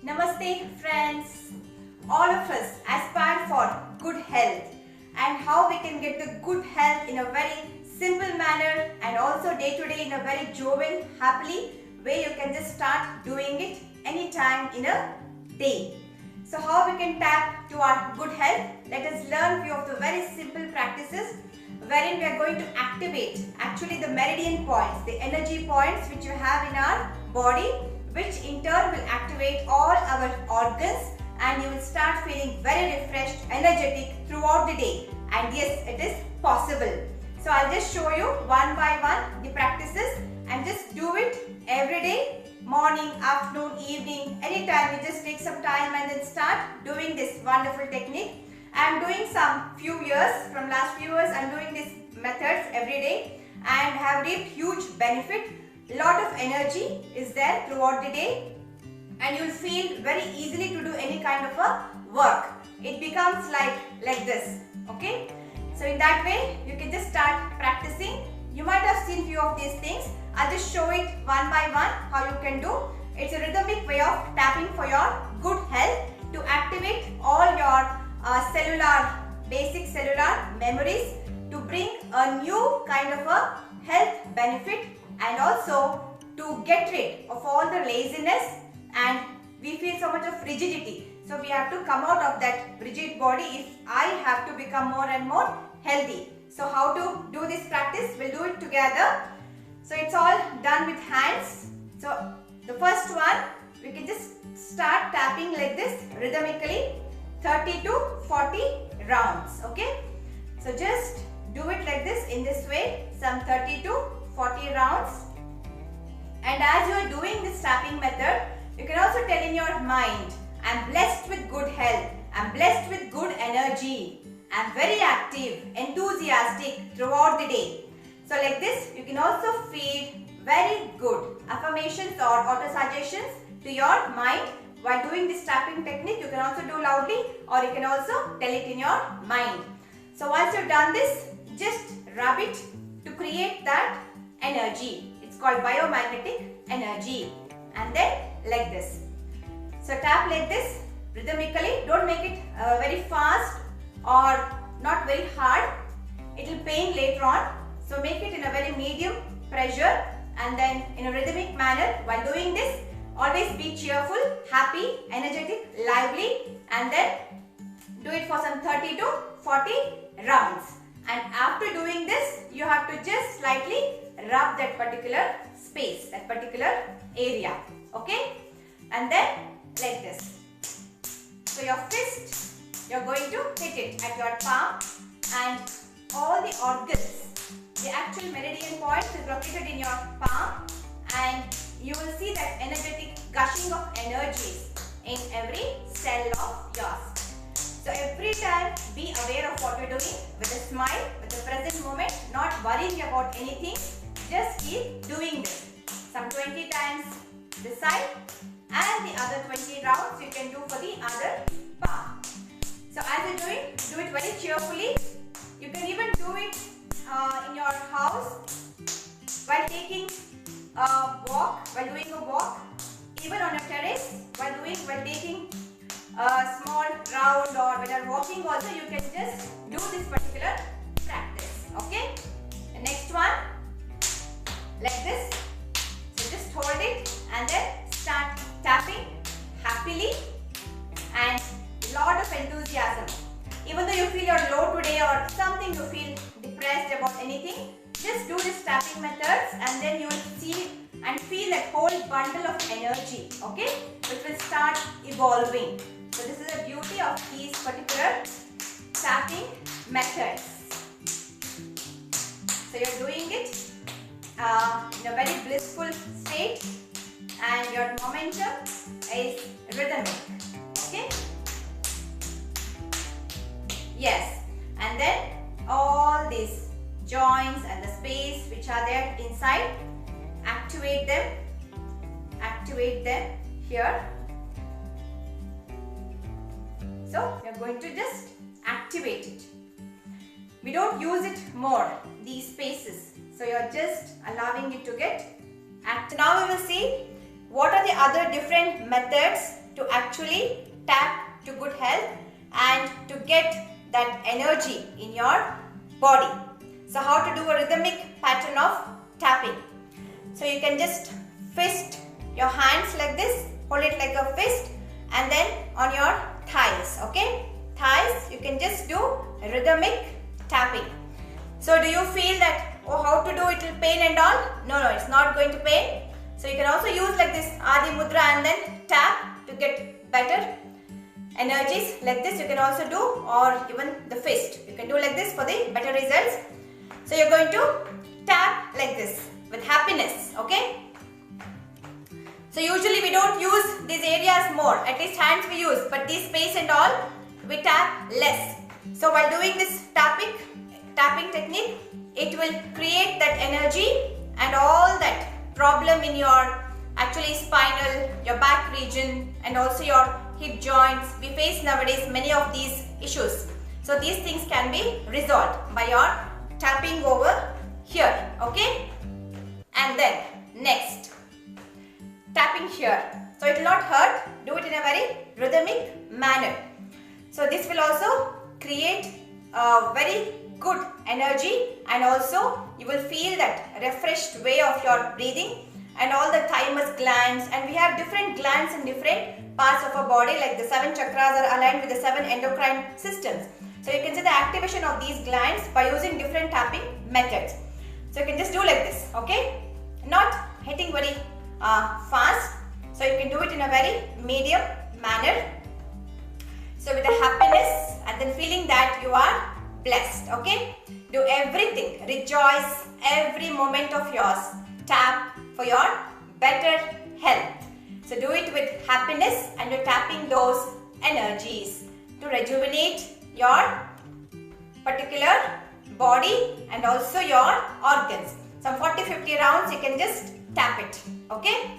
Namaste friends. All of us aspire for good health and how we can get the good health in a very simple manner and also day to day in a very jovial, happily way you can just start doing it anytime in a day. So how we can tap to our good health? Let us learn few of the very simple practices wherein we are going to activate actually the meridian points, the energy points which you have in our body, which in turn will activate all our organs and you will start feeling very refreshed, energetic throughout the day. And yes, it is possible. So I'll just show you one by one the practices and just do it every day, morning, afternoon, evening, anytime. You just take some time and then start doing this wonderful technique. I am doing from last few years, I am doing these methods every day and have reaped huge benefit. Lot of energy is there throughout the day and you will feel very easily to do any kind of a work. It becomes like this, okay? So in that way, you can just start practicing. You might have seen few of these things. I'll just show it one by one how you can do. It's a rhythmic way of tapping for your good health to activate all your basic cellular memories to bring a new kind of a health benefit and also to get rid of all the laziness, and we feel so much of rigidity. So we have to come out of that rigid body if I have to become more and more healthy. So how to do this practice? We'll do it together. So it's all done with hands. So the first one, we can just start tapping like this rhythmically, 30 to 40 rounds, okay? So just do it like this in this way, some 30 to 40 rounds. And as you are doing this tapping method, you can also tell in your mind, I'm blessed with good health, I'm blessed with good energy, I'm very active, enthusiastic throughout the day. So like this, you can also feed very good affirmations or auto-suggestions to your mind. While doing this tapping technique, you can also do loudly or you can also tell it in your mind. So once you've done this, just rub it to create that energy. It's called biomagnetic energy. And then like this. So tap like this rhythmically. Don't make it very fast or not very hard. It will pain later on. So make it in a very medium pressure and then in a rhythmic manner. While doing this, always be cheerful, happy, energetic, lively, and then do it for some 30 to 40 rounds. And after doing this, you have to just slightly rub that particular space, that particular area, okay? And then like this. So your fist, you're going to hit it at your palm and all the organs, the actual meridian point is located in your palm and you will see that energetic gushing of energies in every cell of yours. So every time be aware of what you're doing with a smile, with the present moment, not worrying about anything. Just keep doing this. Some 20 times this side and the other 20 rounds you can do for the other palm. So as you're doing, do it very cheerfully. You can even do it in your house while taking a walk, while doing a walk, even on your terrace, while taking a small round or when you're walking also, you can just do this particular practice, okay? The next one, like this. So just hold it and then start tapping happily and lot of enthusiasm. Even though you feel you're low today or something, you feel depressed about anything, just do this tapping methods and then you will see and feel that whole bundle of energy, okay, which will start evolving. So this is the beauty of these particular tapping methods. So you're doing it in a very blissful state and your momentum is rhythmic, okay? Yes, and then all these joints and the space which are there inside, activate them here. So we are going to just activate it. We don't use it more, these spaces. So you are just allowing it to get active. Now we will see what are the other different methods to actually tap to good health and to get that energy in your body. So how to do a rhythmic pattern of tapping. So you can just fist your hands like this, hold it like a fist, and then on your thighs, okay? Thighs, you can just do rhythmic tapping. So do you feel that, oh, how to do it will pain and all? No, it's not going to pain. So you can also use like this Adi Mudra and then tap to get better energies. Like this you can also do, or even the fist. You can do like this for the better results. So you're going to tap like this with happiness, okay? So usually we don't use these areas more, at least hands we use, but this space and all we tap less. So while doing this tapping technique, it will create that energy and all that problem in your actually spinal, your back region, and also your hip joints. We face nowadays many of these issues. So these things can be resolved by your tapping over here, okay? And then next, tapping here. So it will not hurt. Do it in a very rhythmic manner. So this will also create a very good energy, and also you will feel that refreshed way of your breathing and all the thymus glands, and we have different glands in different parts of our body, like the 7 chakras are aligned with the 7 endocrine systems. So you can see the activation of these glands by using different tapping methods. So you can just do like this, okay? Not hitting very fast. So you can do it in a very medium manner. So with a happiness and then feeling that you are blessed, okay? Do everything, rejoice every moment of yours. Tap for your better health. So do it with happiness, and you're tapping those energies to rejuvenate your particular body and also your organs. Some 40-50 rounds you can just tap it, okay?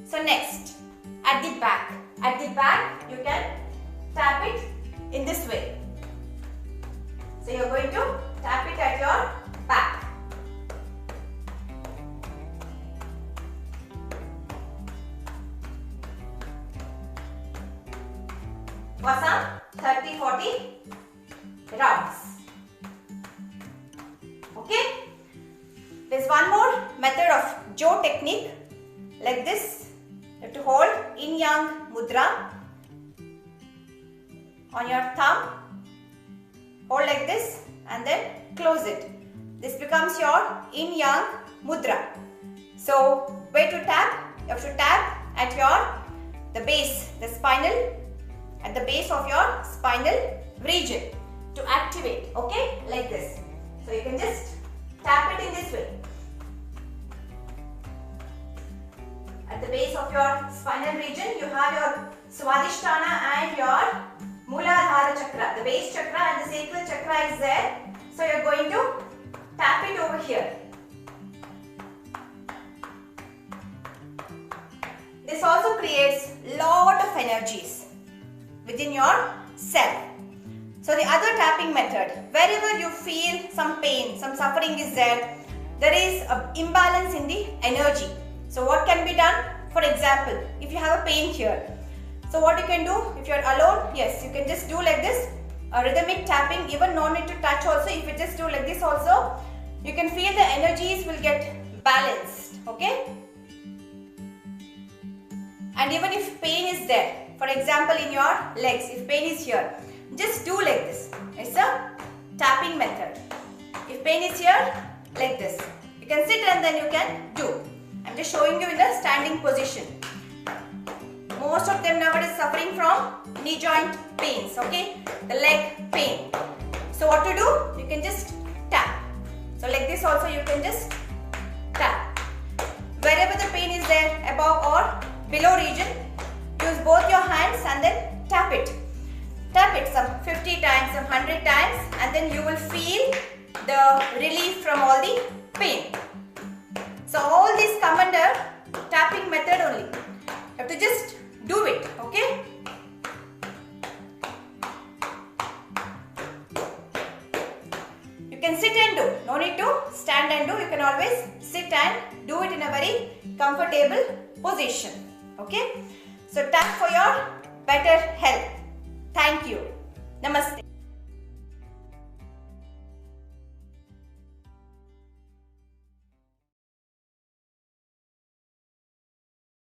So next, at the back. At the back you can tap it in this way. So you're going to tap it at your back. For some 30-40 rounds. Okay? There's one more method of Jo technique. Like this. You have to hold Yin Yang Mudra on your thumb. Hold like this and then close it. This becomes your Yin Yang Mudra. So where to tap? You have to tap at the base, the spinal, at the base of your spinal region to activate, okay? Like this. So you can just tap it in this way. At the base of your spinal region, you have your Swadhisthana and your Mooladhara chakra. The base chakra and the sacral chakra is there. So you are going to tap it over here. This also creates lot of energies within your cell. So the other tapping method, wherever you feel some pain, some suffering is there is an imbalance in the energy. So what can be done? For example, if you have a pain here, so what you can do, if you are alone, yes, you can just do like this, a rhythmic tapping, even no need to touch also. If you just do like this also, you can feel the energies will get balanced, okay? And even if pain is there, for example in your legs, if pain is here, just do like this. It's a tapping method. If pain is here, like this. You can sit and then you can do. I'm just showing you in the standing position. Most of them nowadays suffering from knee joint pains, okay? The leg pain. So what to do? You can just tap. So like this also you can just tap. Wherever the pain is there, above or below region, use both your hands and then tap it. Tap it some 50 times, some 100 times, and then you will feel the relief from all the pain. So all these come under tapping method only. You have to just do it, okay? You can sit and do. No need to stand and do. You can always sit and do it in a very comfortable position. Okay? So tap for your better health. Thank you. Namaste.